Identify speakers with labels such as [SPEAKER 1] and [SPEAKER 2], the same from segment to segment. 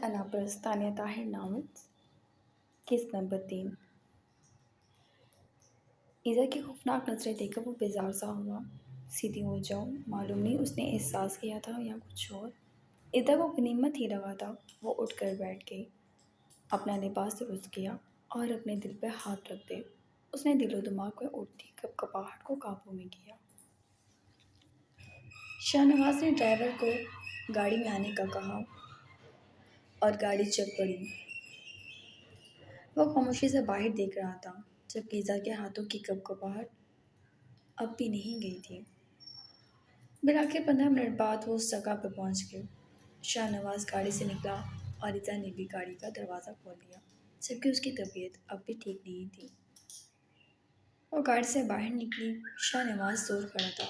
[SPEAKER 1] ثنا برستانیہ Tahir novels قسط number 3۔ ایزا کی خوفناک نظریں دیکھ کر وہ بیزار سا ہوا۔ سیدھی ہو جاؤ، معلوم نہیں اس نے احساس کیا تھا یا کچھ اور۔ ایزا کو غنیمت ہی لگا تھا۔ وہ اٹھ کر بیٹھ گئی، اپنا لباس درست کیا اور اپنے دل پہ ہاتھ رکھ دے۔ اس نے دل و دماغ میں اٹھتی کپکپاہٹ کو قابو میں کیا۔ شاہ نواز نے ڈرائیور کو گاڑی میں آنے کا کہا اور گاڑی چل پڑی۔ وہ خاموشی سے باہر دیکھ رہا تھا، جبکہ ایزا کے ہاتھوں کی کپکپاہٹ اب بھی نہیں گئی تھی۔ بالآخر 15 منٹ بعد وہ اس جگہ پہ پہنچ گئے۔ شاہ نواز گاڑی سے نکلا اور ایزا نے بھی گاڑی کا دروازہ کھول دیا، جبکہ اس کی طبیعت اب بھی ٹھیک نہیں تھی۔ وہ گاڑی سے باہر نکلی۔ شاہ نواز دور کھڑا تھا۔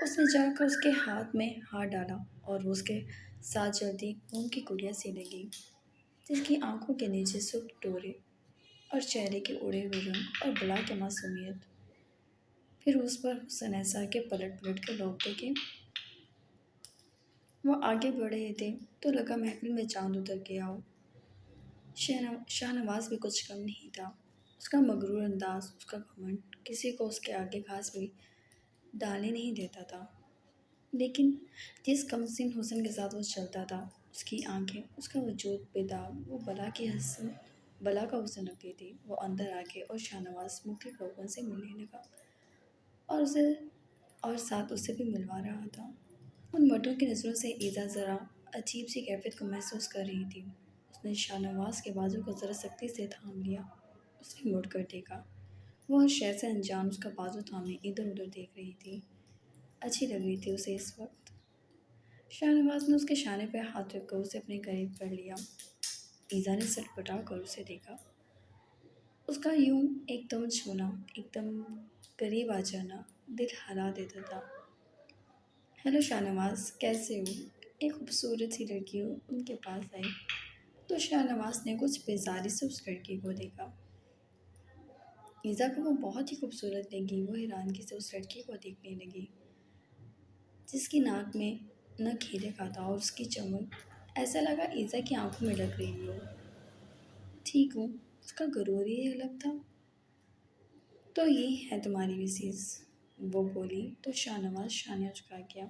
[SPEAKER 1] اس نے جا کر اس کے ہاتھ میں ہاتھ ڈالا اور وہ اس کے ساتھ جلدی موم کی گڑیا سی لگی، جس کی آنکھوں کے نیچے سرخ ڈورے اور چہرے کے اڑے ہوئے رنگ اور بلا کے معصومیت۔ پھر اس پر حسن ایسا کہ پلٹ پلٹ کے لوگ دیکھے۔ وہ آگے بڑھ رہے تھے تو لگا محفل میں چاند اتر گیا ہو۔ شاہ نواز بھی کچھ کم نہیں تھا۔ اس کا مغرور انداز، اس کا گھمنڈ کسی کو اس کے آگے گھاس بھی ڈالنے نہیں دیتا تھا۔ لیکن جس کمسن حسن کے ساتھ وہ چلتا تھا، اس کی آنکھیں، اس کا وجود بےداغ وہ بلا کا حسن رکھتی تھی۔ وہ اندر آ گئے اور شاہ نواز مختلف لوگوں سے ملنے لگا اور ساتھ اسے بھی ملوا رہا تھا۔ ان مردوں کی نظروں سے ایزا ذرا عجیب سی کیفیت کو محسوس کر رہی تھی۔ اس نے شاہ نواز کے بازو کو ذرا سختی سے تھام لیا۔ اس نے مڑ کر دیکھا۔ وہ ہر شے سے انجان اس کا بازو تھامے ادھر ادھر دیکھ رہی تھی۔ اچھی لگ رہی تھی اسے اس وقت۔ شاہ نواز نے اس کے شانے پہ ہاتھ رکھ کر اسے اپنے قریب کر لیا۔ ایزا نے سٹ پٹا کر اسے دیکھا۔ اس کا یوں ایک دم چھونا، ایک دم قریب آ جانا دل ہلا دیتا تھا۔ ہیلو شاہ نواز، کیسے ہو؟ ایک خوبصورت سی لڑکی ان کے پاس آئی تو شاہ نواز نے کچھ بیزاری سے اس لڑکی کو دیکھا۔ ایزا کو وہ بہت ہی خوبصورت لگی۔ وہ حیرانگی سے اس لڑکی کو دیکھنے لگی، جس کی ناک میں نگ ہیرے کا تھا اور اس کی چمک ایسا لگا ایزا کی آنکھوں میں لگ رہی ہو۔ ٹھیک ہوں، اس کا غرور ہی الگ تھا۔ تو یہ ہے تمہاری مسز، وہ بولی تو شاہ نواز شانے جھکا گیا،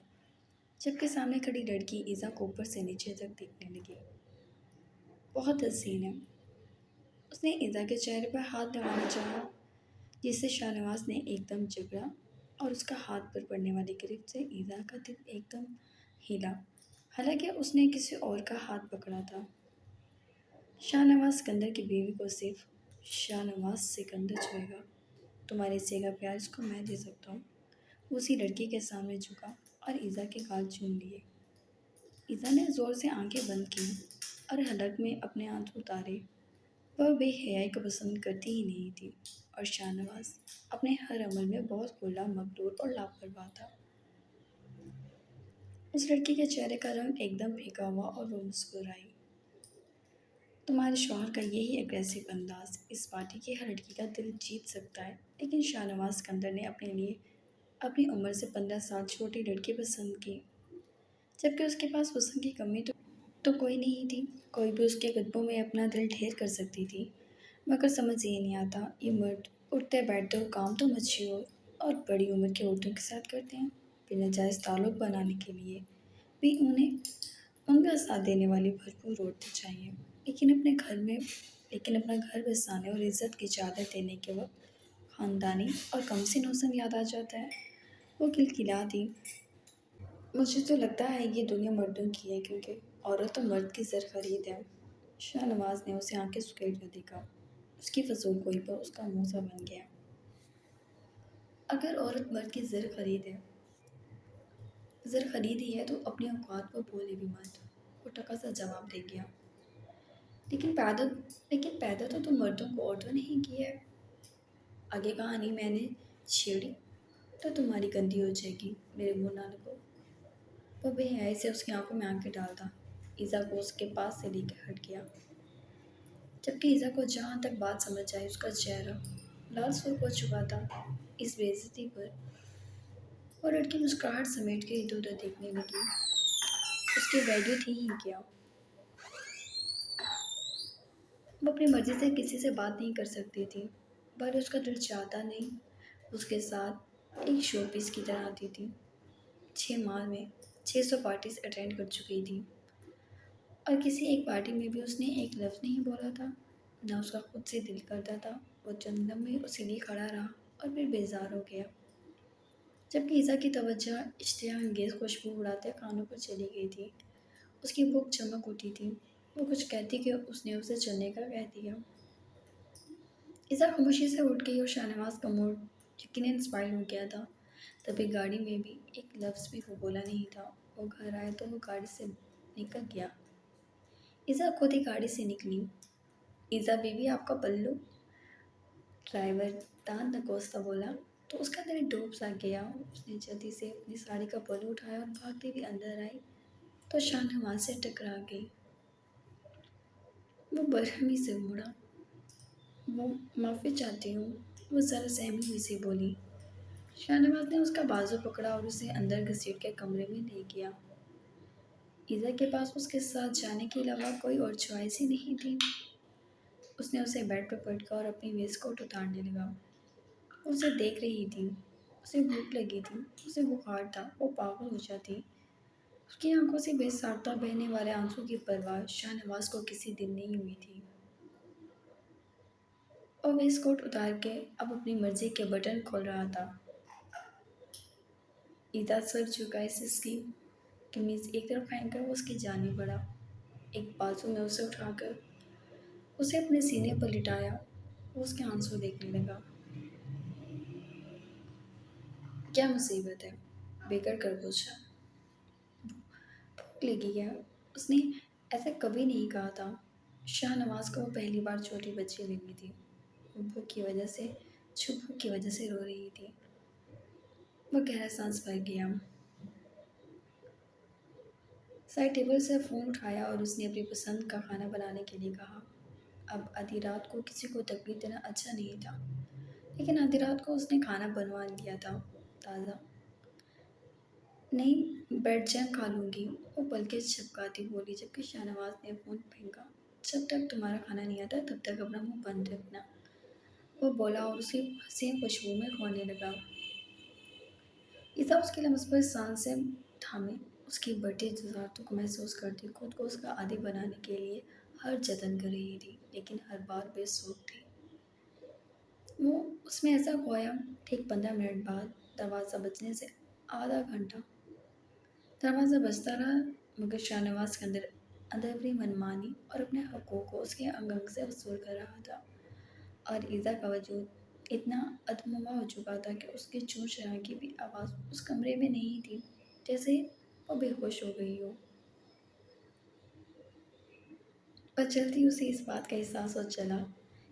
[SPEAKER 1] جبکہ سامنے کھڑی لڑکی ایزا کو اوپر سے نیچے تک دیکھنے لگی۔ بہت حسین ہے۔ اس نے ایزا کے چہرے پر ہاتھ لگانا چاہا، جس سے شاہ نواز نے ایک دم جھگڑا اور اس کا ہاتھ پر پڑنے والی گرفت سے ایزا کا دل ایک دم ہلا، حالانکہ اس نے کسی اور کا ہاتھ پکڑا تھا۔ شاہ نواز سکندر کی بیوی کو صرف شاہ نواز سکندر چھوئے گا۔ تمہارے حصے کا پیار اس کو میں دے سکتا ہوں۔ وہ اسی لڑکی کے سامنے جھکا اور ایزا کے گال چوم لیے۔ ایزا نے زور سے آنکھیں بند کی اور حلق میں اپنے ہاتھ اتارے۔ وہ بے حیائی کو پسند کرتی ہی نہیں تھی اور شاہ نواز اپنے ہر عمل میں بہت کھلا، مغرور اور لاپرواہ تھا۔ اس لڑکی کے چہرے کا رنگ ایک دم پھیکا ہوا اور وہ مسکرائی۔ تمہارے شوہر کا یہی اگریسو انداز اس پارٹی کی ہر لڑکی کا دل جیت سکتا ہے، لیکن شاہ نواز سکندر نے اپنے لیے اپنی عمر سے 15 سال چھوٹی لڑکی پسند کی، جبکہ اس کے پاس حسن کی کمی تو کوئی نہیں تھی۔ کوئی بھی اس کے قدموں میں اپنا دل ڈھیر کر سکتی تھی، مگر سمجھ یہ نہیں آتا، یہ مرد اٹھتے بیٹھتے اور کام تو مچھیور اور بڑی عمر کے عورتوں کے ساتھ کرتے ہیں، پھر ناجائز تعلق بنانے کے لیے بھی انہیں ان کا ساتھ دینے والی بھرپور عورتیں چاہیے، لیکن اپنا گھر بسانے اور عزت کی چادر دینے کے وقت خاندانی اور کمسن حسن یاد آ جاتا ہے۔ وہ کلکلا دی۔ مجھے تو لگتا ہے یہ دنیا مردوں کی ہے، کیونکہ عورت تو مرد کی زر خرید ہے۔ شاہ نواز نے اسے آنکھیں سکیڑ کر دیکھا۔ اس کی فضول گوئی پر اس کا منہ سا بن گیا۔ اگر عورت مرد کی زر خریدی ہے تو اپنی اوقات پر بولے بھی مت، وہ ٹکا سا جواب دے گیا۔ لیکن پیدا تو تم مردوں کو عورتوں نے ہی کیا ہے۔ آگے کہانی میں نے چھیڑی تو تمہاری گندی ہو جائے گی، میرے منہ نہ لگو۔ وہ بے حیائی سے اس کی آنکھوں میں آنکھیں ڈالتا ایزا کو اس کے پاس سے لے کے ہٹ گیا، جبکہ ایزا کو جہاں تک بات سمجھ آئی اس کا چہرہ لال سرخ ہو چکا تھا اس بے عزتی پر۔ وہ لڑکی مسکراہٹ سمیٹ کے ادھر ادھر دیکھنے لگی۔ اس کی ویلیو تھی ہی کیا؟ وہ اپنی مرضی سے کسی سے بات نہیں کر سکتی تھی، پر اس کا دل چاہتا نہیں اس کے ساتھ ایک شو پیس کی طرح آتی تھی۔ 6 ماہ میں 600 پارٹیز اٹینڈ کر چکی تھی، اور کسی ایک پارٹی میں بھی اس نے ایک لفظ نہیں بولا تھا، نہ اس کا خود سے دل کرتا تھا۔ وہ چند لمحے اسی لیے کھڑا رہا اور پھر بیزار ہو گیا، جبکہ ایزا کی توجہ اشتہا انگیز خوشبو اڑاتے کانوں پر چلی گئی تھی۔ اس کی بھوک چمک اٹھی تھی۔ وہ کچھ کہتی کہ اس نے اسے چلنے کا کہہ دیا۔ ایزا خاموشی سے اٹھ گئی اور شاہ نواز کا موڈ یقیناً اسپائل ہو گیا تھا۔ تبھی گاڑی میں بھی ایک لفظ بھی وہ بولا نہیں تھا۔ وہ گھر آئے تو وہ گاڑی سے نکل گیا۔ ایزا خود ہی گاڑی سے نکلی۔ ایزا بیوی آپ کا پلو، ڈرائیور دان نکوستا بولا تو اس کا دل ڈوب سا گیا۔ اس نے جلدی سے اپنی ساڑی کا پلو اٹھایا اور بھاگتے ہوئے اندر آئی تو شاہ نواز سے ٹکرا گئی۔ وہ برہمی سے مڑا۔ وہ معافی چاہتی ہوں، وہ ذرا سہمی ہوئی سی بولی۔ شاہ نواز نے اس کا بازو پکڑا اور اسے اندر گھسیٹ کے کمرے میں لے گیا۔ ایزا کے پاس اس کے ساتھ جانے کے علاوہ کوئی اور چوائس ہی نہیں تھی۔ اس نے اسے بیڈ پر پٹکا اور اپنی ویسٹ کوٹ اتارنے لگا۔ وہ اسے دیکھ رہی تھی۔ اسے بھوک لگی تھی، اسے بخار تھا، وہ پاگل ہو جاتی۔ اس کی آنکھوں سے بے ساختہ بہنے والے آنسو کی پرواہ شاہ نواز کو کسی دن نہیں ہوئی تھی۔ اور ویسٹ کوٹ اتار کے اب اپنی مرضی کے بٹن کھول رہا تھا۔ ایزا سر جھکائے سے اس کی قمیض ایک طرف پھینک کر وہ اس کی جانب بڑھا۔ ایک بازو میں اسے اٹھا کر اسے اپنے سینے پر لٹایا۔ وہ اس کے آنسو دیکھنے لگا۔ کیا مصیبت ہے؟ بگڑ کر پوچھا۔ بھوک لگی ہے، اس نے ایسے کبھی نہیں کہا تھا۔ شاہ نواز کو وہ پہلی بار چھوٹی بچی لگی تھی۔ وہ بھوک کی وجہ سے رو رہی تھی۔ وہ گہرا سانس بھر گیا۔ سائڈ ٹیبل سے فون اٹھایا اور اس نے اپنی پسند کا کھانا بنانے کے لیے کہا۔ اب آدھی رات کو کسی کو تکلیف دینا اچھا نہیں تھا، لیکن آدھی رات کو اس نے کھانا بنوا لیا تھا، تازہ۔ نہیں، بیڈ جیم کھا لوں گی، وہ پلکیں جھپکاتی بولی، جبکہ شاہ نواز نے فون پھینکا۔ جب تک تمہارا کھانا نہیں آتا تب تک اپنا منہ بند رکھنا، وہ بولا اور اسی حسین خوشبو میں کھونے لگا۔ ایزا اس کے لمس پر سانسیں تھامے اس کی بڑھتی جذباتوں کو محسوس کرتی خود کو اس کا عادی بنانے کے لیے ہر جتن کر رہی تھی، لیکن ہر بار بے سود تھی۔ وہ اس میں ایسا کھویا۔ ٹھیک 15 منٹ بعد دروازہ بجنے سے آدھا گھنٹہ دروازہ بجتا رہا، مگر شاہ نواز کے اندر اپنی منمانی اور اپنے حقوق کو اس کے انگ انگ سے وصول کر رہا تھا، اور ایزا کا وجود اتنا ادمغہ ہو چکا تھا کہ اس کی چون چرا کی بھی آواز اس کمرے میں نہیں تھی، جیسے وہ بے ہوش ہو گئی ہو۔ اور جلدی اسے اس بات کا احساس ہو چلا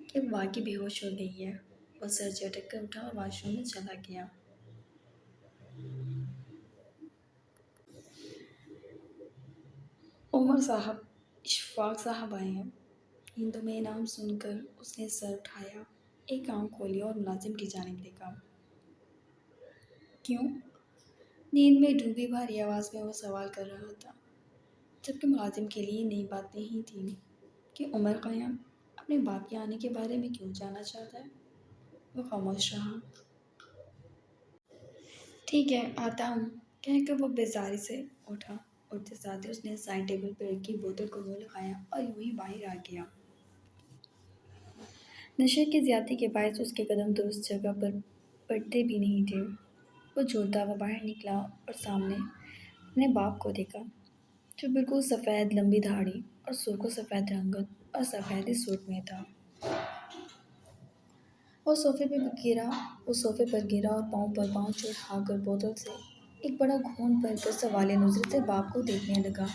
[SPEAKER 1] کہ وہ واقعی بے ہوش ہو گئی ہے۔ وہ سر جھٹک کر اٹھا اور واش روم میں چلا گیا۔ عمر صاحب، اشفاق صاحب آئے ہیں۔ ہندو میں نام سن کر اس نے سر اٹھایا، ایک آنکھ کھولی اور ملازم کی جانب دیکھا۔ کیوں؟ نیند میں ڈوبی بھاری آواز میں وہ سوال کر رہا تھا، جبکہ ملازم کے لیے نئی بات نہیں تھی کہ عمر خیام اپنے باپ کے آنے کے بارے میں کیوں جاننا چاہتا ہے۔ وہ خاموش رہا۔ ٹھیک ہے، آتا ہوں، کہہ کر وہ بیزاری سے اٹھا۔ اٹھتے ساتھ ہی اس نے سائڈ ٹیبل پر رکھی بوتل کو منہ لگایا اور یوں ہی باہر آ گیا۔ نشے کی زیادتی کے باعث اس کے قدم درست جگہ پر پڑتے بھی نہیں تھے۔ وہ جھولتا ہوا باہر نکلا اور سامنے اپنے باپ کو دیکھا، جو بالکل سفید لمبی داڑھی اور سرخ و سفید رنگت اور سفید ہی سوٹ میں تھا۔ وہ صوفے پر گرا اور پاؤں پر پاؤں چڑھا کر بوتل سے ایک بڑا گھونٹ بھر کر سوالیہ نظروں سے باپ کو دیکھنے لگا۔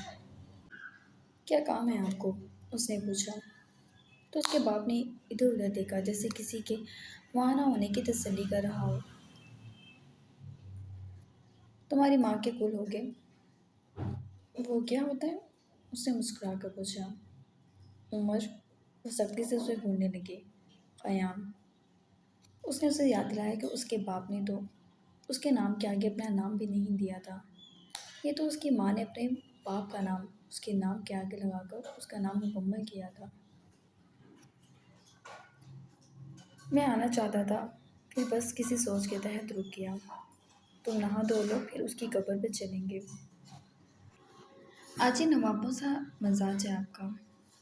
[SPEAKER 1] کیا کام ہے آپ کو؟ اس نے پوچھا، تو اس کے باپ نے ادھر ادھر دیکھا، جیسے کسی کے وہاں نہ ہونے کی تسلی کر رہا ہو۔ تمہاری ماں کے کل ہو گئے۔ وہ کیا ہوتا ہے؟ اس نے مسکرا کر پوچھا۔ عمر، وہ سختی سے اسے گھورنے لگے۔ خیام، اس نے اسے یاد دلایا کہ اس کے باپ نے تو اس کے نام کے آگے اپنا نام بھی نہیں دیا تھا۔ یہ تو اس کی ماں نے اپنے باپ کا نام اس کے نام کے آگے لگا کر اس کا نام مکمل کیا تھا۔ میں آنا چاہتا تھا، پھر بس کسی سوچ کے تحت رک گیا۔ تم نہا دھو لو، پھر اس کی قبر پہ چلیں گے۔ آج ہی نوابوں سا مزاج ہے آپ کا۔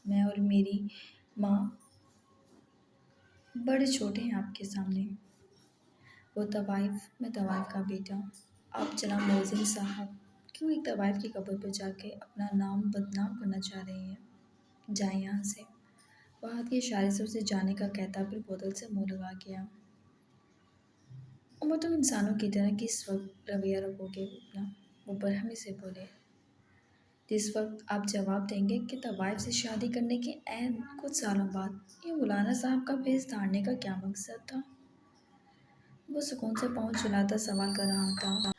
[SPEAKER 1] میں اور میری ماں بڑے چھوٹے ہیں آپ کے سامنے۔ وہ طوائف، میں طوائف کا بیٹا۔ آپ جناب موزن صاحب کیوں ایک طوائف کی قبر پہ جا کے اپنا نام بدنام کرنا چاہ رہے ہیں؟ جائیں یہاں سے۔ وہ ہاتھ کے اشارے سے اسے جانے کا کہتا، پھر بوتل سے منہ لگا گیا۔ عمر تم انسانوں کی طرح کس وقت رویہ رکھو گے اپنا؟ وہ برہمی سے بولے۔ جس وقت آپ جواب دیں گے کہ طوائف سے شادی کرنے کے عین کچھ سالوں بعد یہ مولانا صاحب کا بھیس دھاڑنے کا کیا مقصد تھا؟ وہ سکون سے پاؤں چلاتا سوال کر رہا تھا۔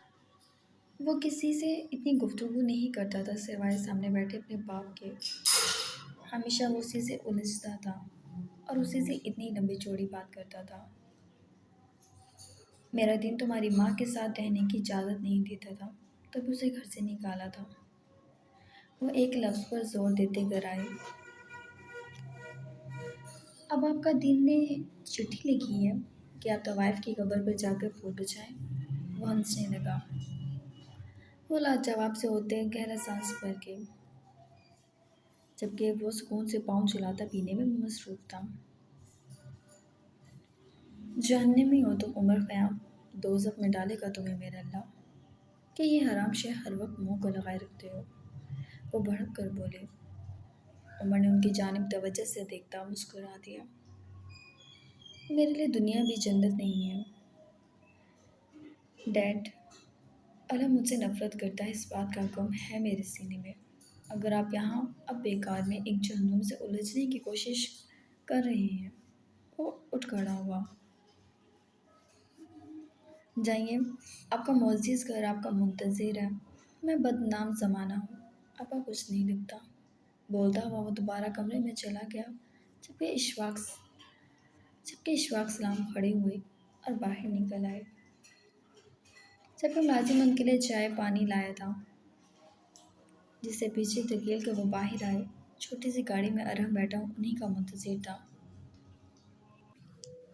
[SPEAKER 1] وہ کسی سے اتنی گفتگو نہیں کرتا تھا سوائے سامنے بیٹھے اپنے باپ کے۔ ہمیشہ وہ اسی سے الجھتا تھا اور اسی سے اتنی لمبی چوڑی بات کرتا تھا۔ میرا دن تمہاری ماں کے ساتھ رہنے کی اجازت نہیں دیتا تھا، تب اسے گھر سے نکالا تھا۔ وہ ایک لفظ پر زور دیتے گھر آئے۔ اب آپ کا دل نے چٹھی لکھی ہے کہ آپ طوائف کی قبر پر جا کر پھول بچھائیں۔ وہ ہنسنے لگا۔ وہ لاجواب سے ہوتے گہرا سانس بھر کے، جبکہ وہ سکون سے پاؤں چلاتا پینے میں مصروف تھا۔ جہنمی ہو تم عمر خیام، دوزخ میں ڈالے گا تمہیں میرا اللہ، کہ یہ حرام شے ہر وقت منہ کو لگائے رکھتے ہو۔ وہ بھڑک کر بولے۔ عمر نے ان کی جانب توجہ سے دیکھتا مسکرا دیا۔ میرے لیے دنیا بھی جنت نہیں ہے ڈیڈ۔ اللہ مجھ سے نفرت کرتا ہے، اس بات کا غم ہے میرے سینے میں۔ اگر آپ یہاں اب بیکار میں ایک جہنم سے الجھنے کی کوشش کر رہے ہیں۔ وہ اٹھ کھڑا ہوا۔ جائیے، آپ کا معزز گھر آپ کا منتظر ہے۔ میں بدنام زمانہ ہوں، آپ کا کچھ نہیں لگتا۔ بولتا ہوا وہ دوبارہ کمرے میں چلا گیا، جبکہ اشفاق سلام کھڑے ہوئے اور باہر نکل آئے۔ جبکہ ملازم ان کے لیے چائے پانی لایا تھا، جس سے پیچھے دھکیل کر وہ باہر آئے۔ چھوٹی سی گاڑی میں ارحم بیٹھا انہی کا منتظر تھا۔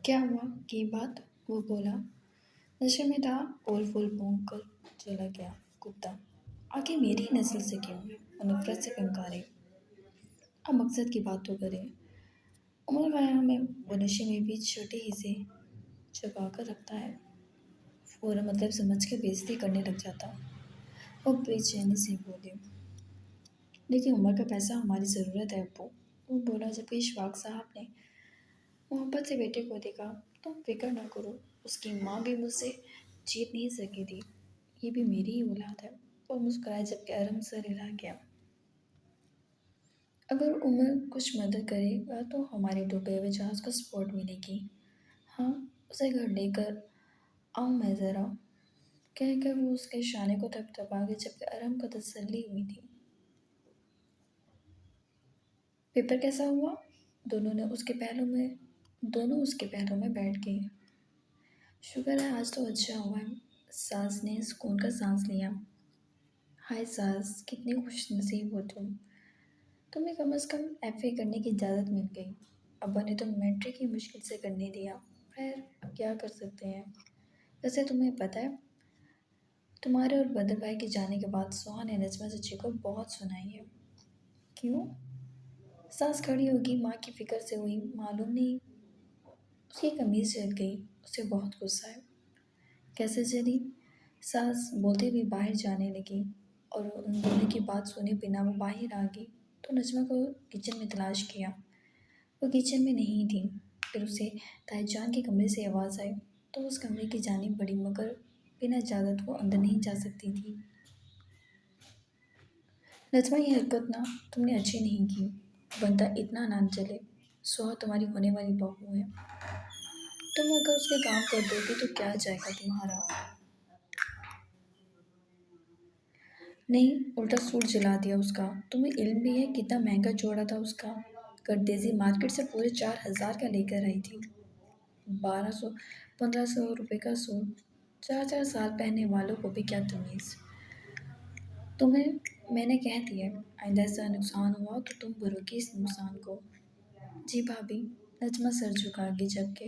[SPEAKER 1] کیا ہوا؟ کی بات؟ وہ بولا۔ نشے میں تھا، پھول پھول پونک کر چلا گیا کتا۔ آخر میری ہی نسل سے کیوں؟ وہ نفرت سے پنکارے۔ اب مقصد کی بات تو کریں۔ عمر خیام میں وہ نشے میں بھی چھوٹے ہی سے چھپا کر رکھتا ہے، فوراً مطلب سمجھ کے بے عزتی کرنے لگ جاتا۔ وہ بے چینی سے بولے۔ لیکن عمر کا پیسہ ہماری ضرورت ہے ابو، وہ بولا، جبکہ اشفاق صاحب نے محبت سے بیٹے کو دیکھا۔ تم فکر نہ کرو، اس کی ماں بھی مجھ سے جیت نہیں سکی تھی، یہ بھی میری ہی اولاد ہے۔ وہ مسکرائے جبکہ ارحم سر ہلا گیا۔ اگر عمر کچھ مدد کرے گا تو ہمارے ڈوبے ہوئے جہاز کو سپورٹ ملے گی۔ ہاں، اسے گھر لے کر آؤں میں ذرا، کہہ کر وہ اس کے شانے کو تھپ تھپا گئی، جبکہ ارحم کو تسلی ہوئی تھی۔ پیپر کیسا ہوا؟ دونوں اس کے پہلو میں بیٹھ گئے۔ شکر ہے آج تو اچھا ہوا ہے۔ ساس نے سکون کا سانس لیا۔ ہائے ساس، کتنی خوش نصیب ہو تم، تمہیں کم از کم ایف اے کرنے کی اجازت مل گئی۔ ابا نے تو میٹرک ہی مشکل سے کرنے دیا، خیر اب کیا کر سکتے ہیں۔ ویسے تمہیں پتہ ہے، تمہارے اور بدر بھائی کے جانے کے بعد سہا نے نجمہ چچی کو بہت سنائی ہے۔ کیوں؟ سانس کھڑی ہوگی، ماں کی فکر سے ہوئی، معلوم نہیں، اس کی قمیض جل گئی، اسے بہت غصہ ہے۔ کیسے جلی؟ سانس بولتے ہوئے باہر جانے لگی، اور ان دونوں کی بات سنے بنا وہ باہر آ گئی تو نجمہ کو کچن میں تلاش کیا۔ وہ کچن میں نہیں تھی۔ پھر اسے تائی جان کے کمرے سے آواز آئی تو اس کمرے کی جانب بڑھی، مگر بنا اجازت وہ اندر نہیں جا سکتی تھی۔ نجمہ، یہ حرکت نہ تم نے اچھی نہیں کی، بندہ اتنا نہ جلے، سہا تمہاری ہونے والی بہو ہے، تم اگر اس کے کام کر دو گی تو کیا جائے گا تمہارا؟ نہیں، الٹا سوٹ جلا دیا اس کا۔ تمہیں علم بھی ہے کتنا مہنگا جوڑا تھا اس کا؟ گردیزی مارکیٹ سے پورے 4,000 کا لے کر آئی تھی۔ 1,200 1,500 روپے کا سوٹ، 4 4 سال پہننے والوں کو بھی کیا تمیز۔ تمہیں میں نے کہہ دیا، آئندہ ایسا نقصان ہوا تو تم بھرو گی اس نقصان کو۔ جی بھابھی، نجمہ سر جھکا گی، جبکہ